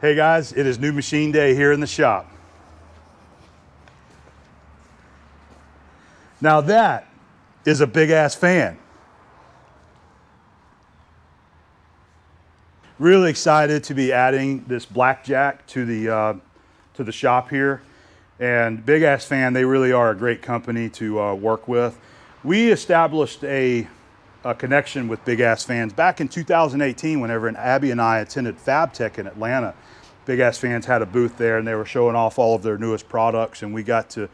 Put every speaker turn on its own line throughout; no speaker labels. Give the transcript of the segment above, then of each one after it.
Hey guys, it is new machine day here in the shop. Now that is a big ass fan. Really excited to be adding this Blackjack to the shop here. And Big Ass Fan, they really are a great company to work with. We established a connection with Big Ass Fans back in 2018 whenever Abby and I attended FabTech in Atlanta. Big Ass Fans had a booth there and they were showing off all of their newest products, and we got to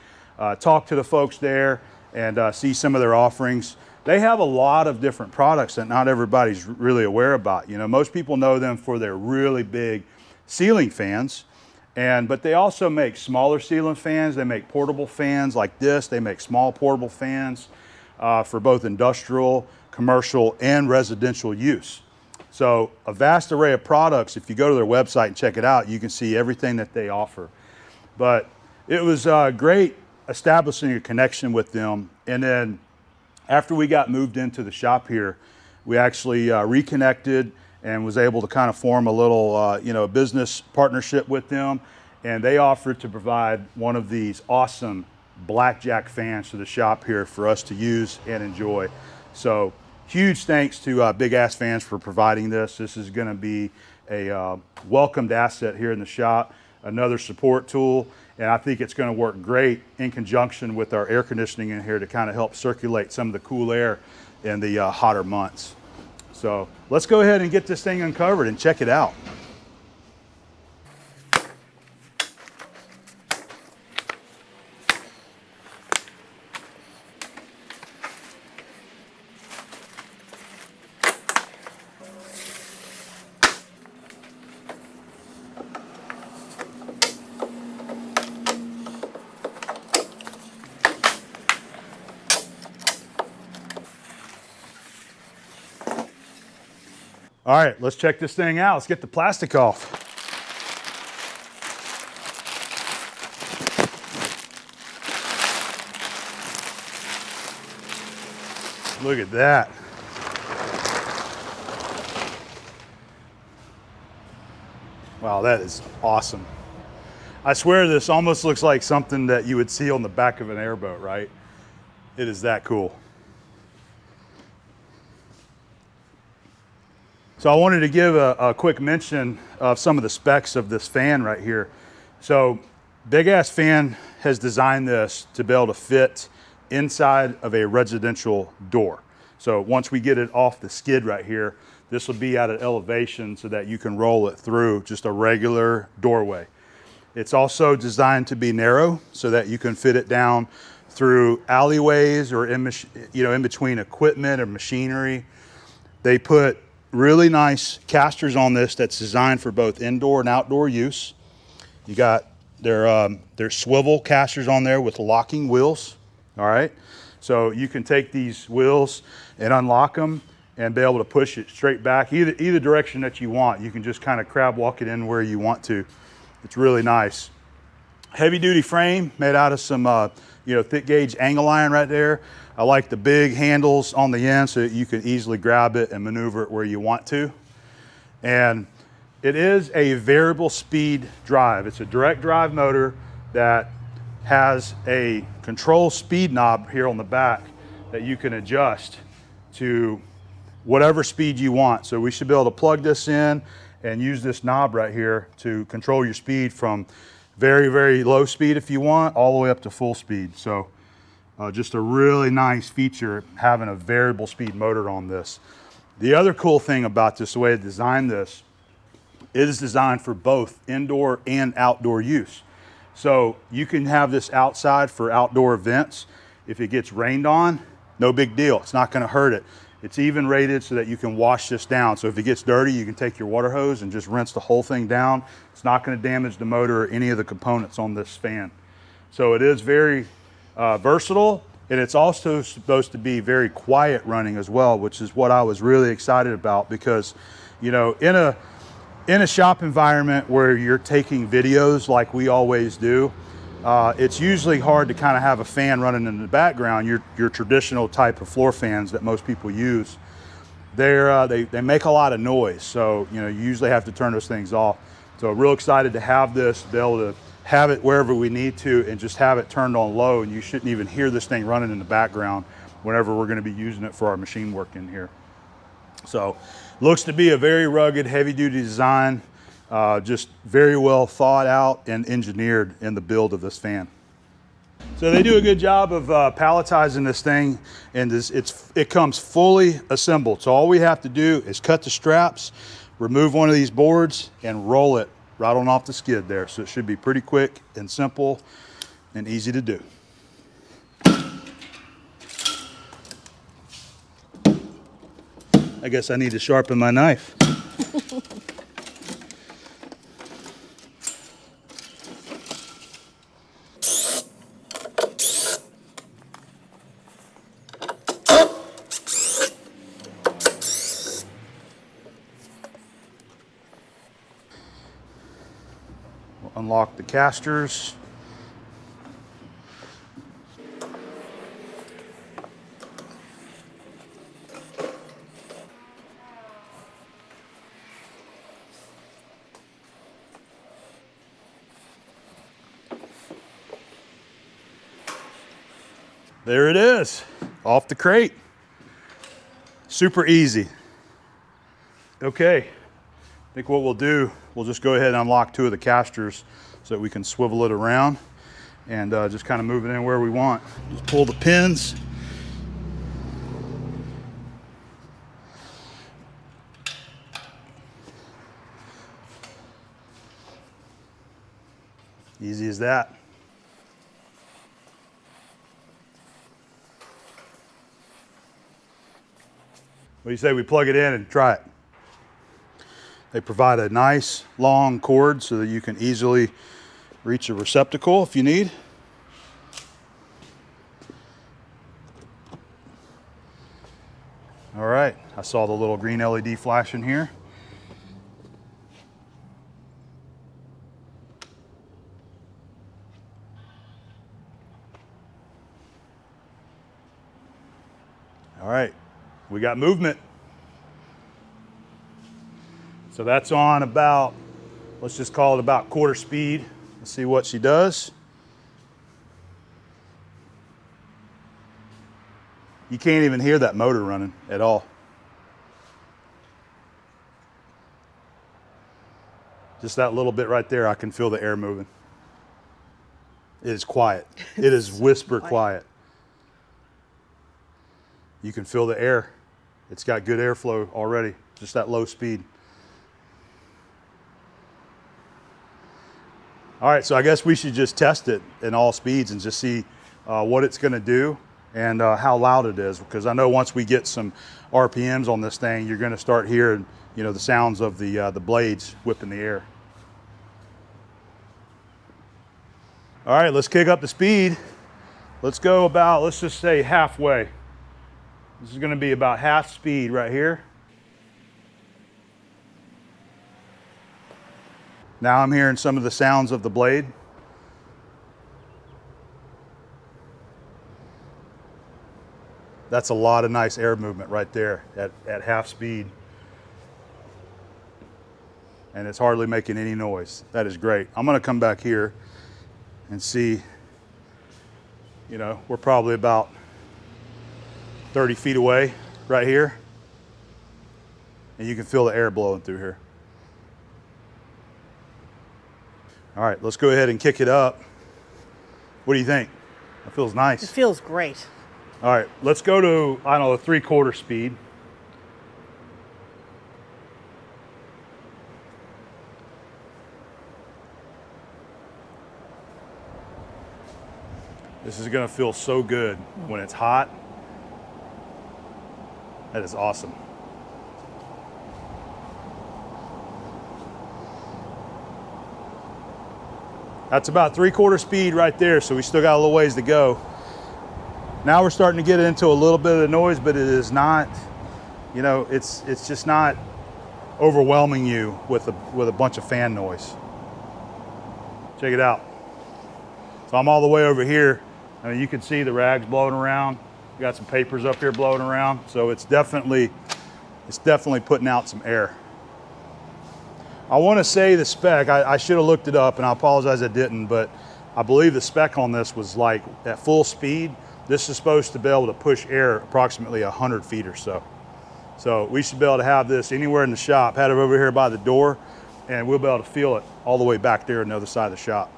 talk to the folks there and see some of their offerings. They have a lot of different products that not everybody's really aware about. You know, most people know them for their really big ceiling fans, but they also make smaller ceiling fans. They make portable fans like this. They make small portable fans for both industrial, commercial, and residential use. So a vast array of products. If you go to their website and check it out, you can see everything that they offer. But it was great establishing a connection with them. And then after we got moved into the shop here, we actually reconnected and was able to kind of form a little business partnership with them. And they offered to provide one of these awesome Blackjack fans to the shop here for us to use and enjoy. So huge thanks to Big Ass Fans for providing this. This is going to be a welcomed asset here in the shop, another support tool, and I think it's going to work great in conjunction with our air conditioning in here to kind of help circulate some of the cool air in the hotter months. So let's go ahead and get this thing uncovered and check it out. All right, let's check this thing out. Let's get the plastic off. Look at that. Wow, that is awesome. I swear this almost looks like something that you would see on the back of an airboat, right? It is that cool. So I wanted to give a quick mention of some of the specs of this fan right here. So Big Ass Fan has designed this to be able to fit inside of a residential door. So once we get it off the skid right here, this will be at an elevation so that you can roll it through just a regular doorway. It's also designed to be narrow so that you can fit it down through alleyways or in between equipment or machinery. They put really nice casters on this that's designed for both indoor and outdoor use. You got their swivel casters on there with locking wheels. All right, so you can take these wheels and unlock them and be able to push it straight back either direction that you want. You can just kind of crab walk it in where you want to. It's really nice. Heavy duty frame made out of some thick gauge angle iron right there. I like the big handles on the end so that you can easily grab it and maneuver it where you want to. And it is a variable speed drive. It's a direct drive motor that has a control speed knob here on the back that you can adjust to whatever speed you want. So we should be able to plug this in and use this knob right here to control your speed from very, very low speed if you want, all the way up to full speed. So just a really nice feature having a variable speed motor on this. The other cool thing about this, the way I designed this, it is designed for both indoor and outdoor use. So you can have this outside for outdoor events. If it gets rained on, no big deal. It's not going to hurt it. It's even rated so that you can wash this down. So if it gets dirty, you can take your water hose and just rinse the whole thing down. It's not going to damage the motor or any of the components on this fan. So it is very versatile, and it's also supposed to be very quiet running as well, which is what I was really excited about, because in a shop environment where you're taking videos like we always do, it's usually hard to kind of have a fan running in the background. Your traditional type of floor fans that most people use, they make a lot of noise. So you usually have to turn those things off. So real excited to have this, be able to have it wherever we need to and just have it turned on low, and you shouldn't even hear this thing running in the background whenever we're gonna be using it for our machine work in here. So looks to be a very rugged, heavy duty design, just very well thought out and engineered in the build of this fan. So they do a good job of palletizing this thing, and it comes fully assembled. So all we have to do is cut the straps, remove one of these boards, and roll it right on off the skid there. So it should be pretty quick and simple and easy to do. I guess I need to sharpen my knife. We'll unlock the casters. There it is, off the crate. Super easy. Okay, I think what we'll do, we'll just go ahead and unlock 2 of the casters so that we can swivel it around and just kind of move it in where we want. Just pull the pins. Easy as that. What do you say we plug it in and try it? They provide a nice long cord so that you can easily reach a receptacle if you need. All right, I saw the little green LED flashing here. All right, we got movement. So that's on about, let's just call it about quarter speed. Let's see what she does. You can't even hear that motor running at all. Just that little bit right there, I can feel the air moving. It is quiet. It is whisper quiet. You can feel the air. It's got good airflow already, just that low speed. All right, so I guess we should just test it in all speeds and just see what it's gonna do and how loud it is, because I know once we get some RPMs on this thing, you're gonna start hearing, you know, the sounds of the blades whipping the air. All right, let's kick up the speed. Let's go about, let's just say halfway. This is gonna be about half speed right here. Now I'm hearing some of the sounds of the blade. That's a lot of nice air movement right there at half speed. And it's hardly making any noise. That is great. I'm gonna come back here and see, you know, we're probably about 30 feet away right here. And you can feel the air blowing through here. All right, let's go ahead and kick it up. What do you think? That feels nice.
It feels great.
All right, let's go to, I don't know, 3/4 speed. This is gonna feel so good when it's hot. That is awesome. That's about 3/4 speed right there, so we still got a little ways to go. Now we're starting to get into a little bit of the noise, but it is not, you know, it's just not overwhelming you with a bunch of fan noise. Check it out. So I'm all the way over here. I mean, you can see the rags blowing around. We got some papers up here blowing around, so it's definitely putting out some air. I want to say the spec, I should have looked it up and I apologize I didn't, but I believe the spec on this was like at full speed, this is supposed to be able to push air approximately 100 feet or so. So we should be able to have this anywhere in the shop, had it over here by the door, and we'll be able to feel it all the way back there on the other side of the shop.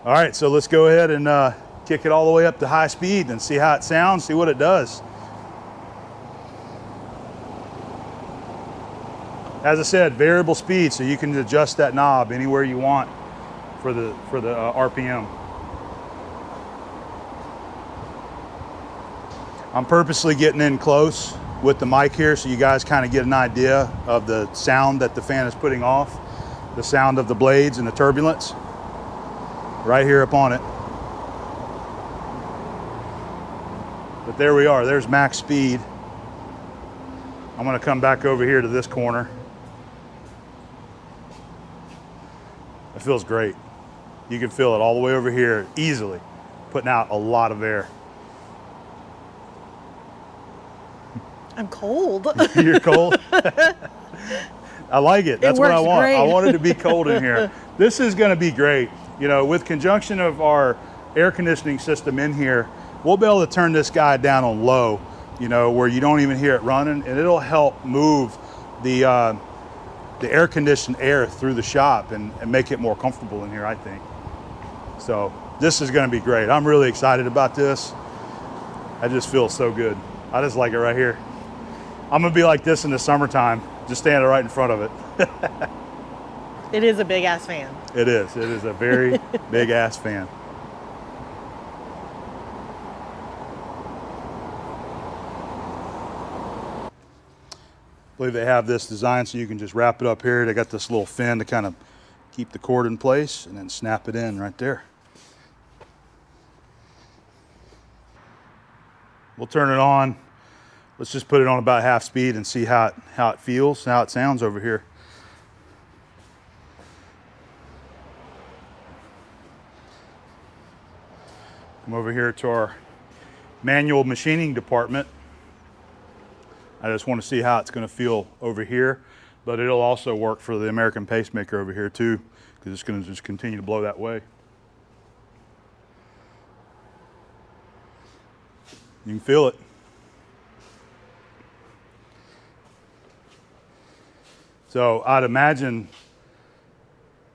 All right, so let's go ahead and kick it all the way up to high speed and see how it sounds, see what it does. As I said, variable speed, so you can adjust that knob anywhere you want for the RPM. I'm purposely getting in close with the mic here so you guys kind of get an idea of the sound that the fan is putting off, the sound of the blades and the turbulence right here up on it. But there we are, there's max speed. I'm gonna come back over here to this corner. It feels great. You can feel it all the way over here easily, putting out a lot of air.
I'm cold.
You're cold? I like it. That's what I want.
Great.
I want it to be cold in here. This is going to be great. You know, with conjunction of our air conditioning system in here, we'll be able to turn this guy down on low, you know, where you don't even hear it running, and it'll help move the air conditioned air through the shop and make it more comfortable in here, I think. So this is going to be great. I'm really excited about this. I just feel so good. I just like it right here. I'm gonna be like this in the summertime, just standing right in front of it.
It is a big ass fan.
It is a very big ass fan. I believe they have this designed so you can just wrap it up here. They got this little fin to kind of keep the cord in place and then snap it in right there. We'll turn it on. Let's just put it on about half speed and see how it feels, how it sounds over here. Come over here to our manual machining department. I just want to see how it's going to feel over here, but it'll also work for the American pacemaker over here too, because it's going to just continue to blow that way. You can feel it. So I'd imagine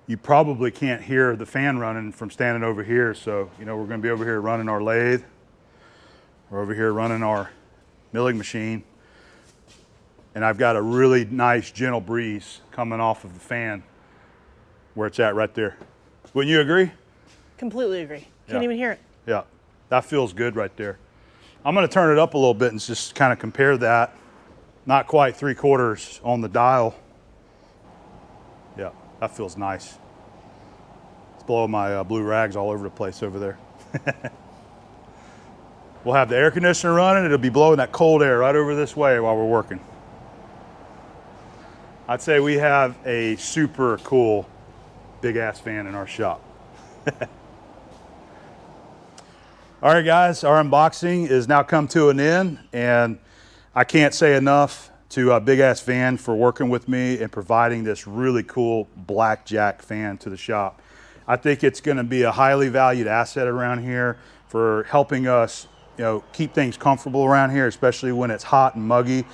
you probably can't hear the fan running from standing over here. So, you know, we're going to be over here running our lathe. We're over here running our milling machine. And I've got a really nice gentle breeze coming off of the fan where it's at right there. Wouldn't you agree?
Completely agree. Can't even hear it.
Yeah, that feels good right there. I'm going to turn it up a little bit and just kind of compare that. Not quite 3/4 on the dial. Yeah, that feels nice. It's blowing my blue rags all over the place over there. We'll have the air conditioner running. It'll be blowing that cold air right over this way while we're working. I'd say we have a super cool big ass fan in our shop. All right, guys, our unboxing is now come to an end, and I can't say enough to Big Ass Fan for working with me and providing this really cool Blackjack fan to the shop. I think it's going to be a highly valued asset around here for helping us, you know, keep things comfortable around here, especially when it's hot and muggy.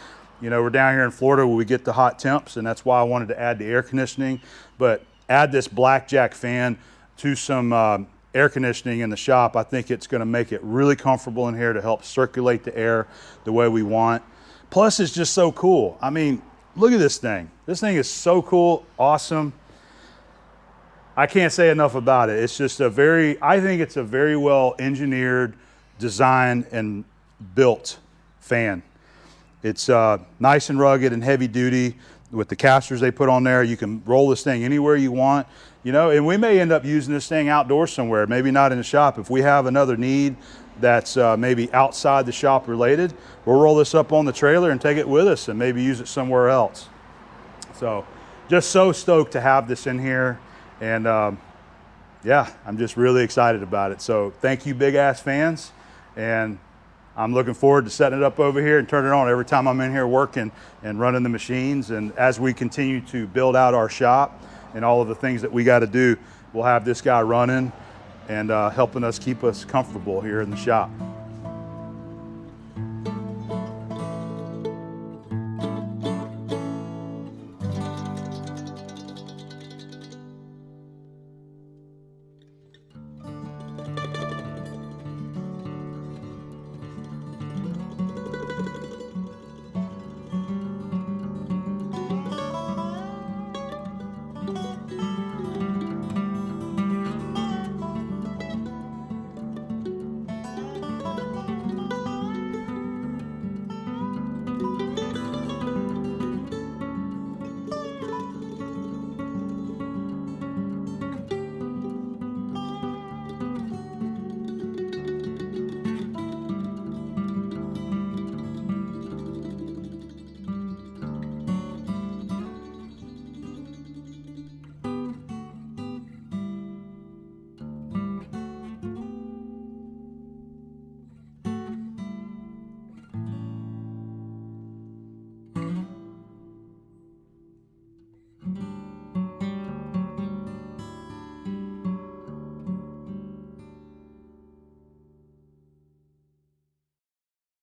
You know, we're down here in Florida where we get the hot temps, and that's why I wanted to add the air conditioning. But add this Blackjack fan to some air conditioning in the shop. I think it's going to make it really comfortable in here to help circulate the air the way we want. Plus, it's just so cool. I mean, look at this thing. This thing is so cool, awesome. I can't say enough about it. It's just I think it's a very well engineered, designed, and built fan. It's nice and rugged and heavy duty with the casters they put on there. You can roll this thing anywhere you want, you know, and we may end up using this thing outdoors somewhere, maybe not in the shop. If we have another need that's maybe outside the shop related, we'll roll this up on the trailer and take it with us and maybe use it somewhere else. So just so stoked to have this in here. And yeah, I'm just really excited about it. So thank you, Big Ass Fans. And I'm looking forward to setting it up over here and turning it on every time I'm in here working and running the machines. And as we continue to build out our shop and all of the things that we got to do, we'll have this guy running and helping us keep us comfortable here in the shop.